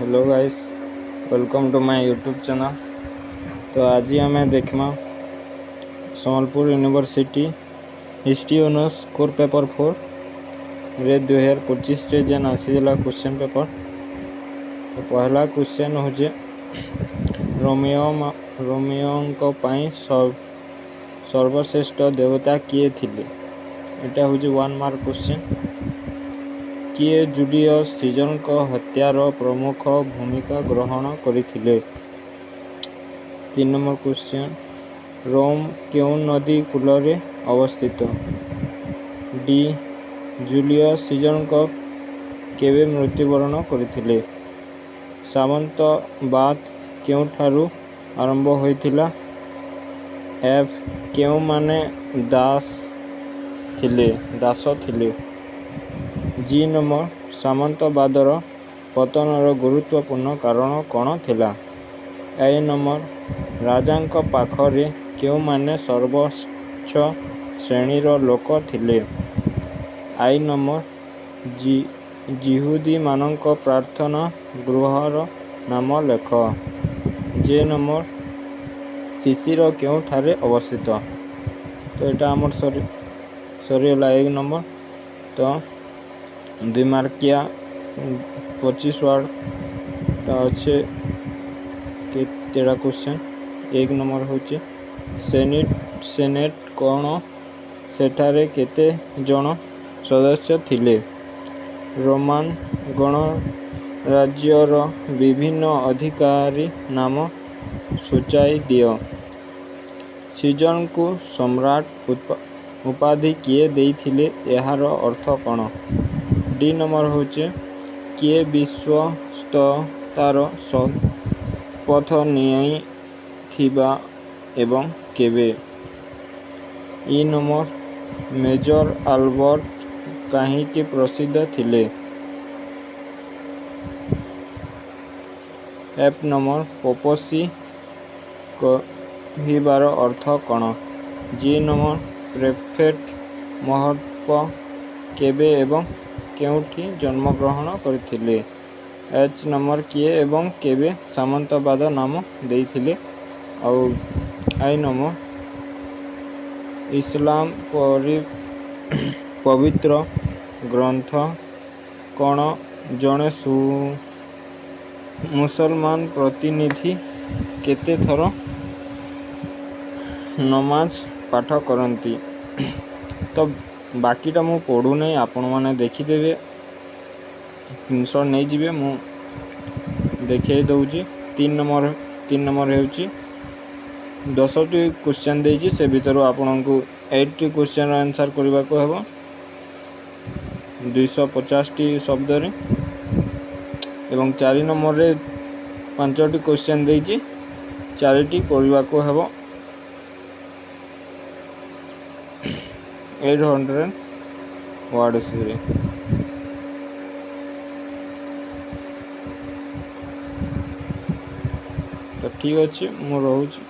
Hello guys, welcome to my YouTube channel. तो आज आम देखमा Sambalpur university history honours core paper 4 रे 2025 रे जेन आसीला क्वेश्चन पेपर। तो पहला क्वेश्चन हो रोमियो पाई सर्वश्रेष्ठ देवता किए थिले। एटा हो 1 मार्क क्वेश्चन। किए जूलियस सीजर को हत्यार प्रमुख भूमिका ग्रहण करथिले। 3 नंबर क्वेश्चन, रोम केउं नदी कूल अवस्थित। डी, जूलियस सीजर को केवे मृत्युवरण करथिले। सामंतवाद केउंठारु आरंभ होइथिला। एफ, केउं माने दास थिले। जी नंबर, सामंतवादर पतनर गुरुत्वपूर्ण कारण कौन थिला। ए नंबर, राजांक पाखरे केउ माने सर्वोच्च श्रेणीर लोक थिले। आई नंबर, जिहुदी मानक प्रार्थना गृहर नाम लेख। जे नंबर, शिशिर केउठारे अवस्थित। तो यहाँ आमर सरीगला 1 नंबर। तो 2 मार्किया 25 वार्ड अच्छे केतेटा क्वेश्चन। 1 नंबर होचे सेनेट कौन सेठारे केते जन सदस्य थिले। रोमान गणराज्यर विभिन्न अधिकारी नाम सूचाई दियो। सीजन को सम्राट उपाधि किए देइथिले, एहार अर्थ कौन। डी नंबर होचे किए विश्वस्ततार शपथ नियाई थिबा एवं केबे। ई नंबर, मेजर आल्बर्ट काहींकि प्रसिद्ध थिले। एफ नंबर, पोपसी कहिबार अर्थ कौन। जी नंबर, प्रेफेक्ट महत्व केबे एवं केउठी जन्मग्रहण करथिले। एच नंबर, किए एवं केबे सामंतवाद नाम देइथिले। आई नंबर, इस्लाम पवित्र ग्रंथ कौन जने मुसलमान प्रतिनिधि केते थर नमाज पाठ करती। तो बाकीटा मु पढ़ू नहीं, आपण मैंने देखीदेवे, स्क्रीनशॉट नहीं जीवे, मु देखे दउची। 3 नंबर हेउची 10टी क्वेश्चन देइची, से भितर आपन को 8टी क्वेश्चन आंसर करबा को हेबो 250टी शब्द रे। एवं 4 नंबर रे 5टी क्वेश्चन देइची, 4टी करबा को हेबो 800 वर्ड्स रे। तो ठीक अच्छे, मु रहूची।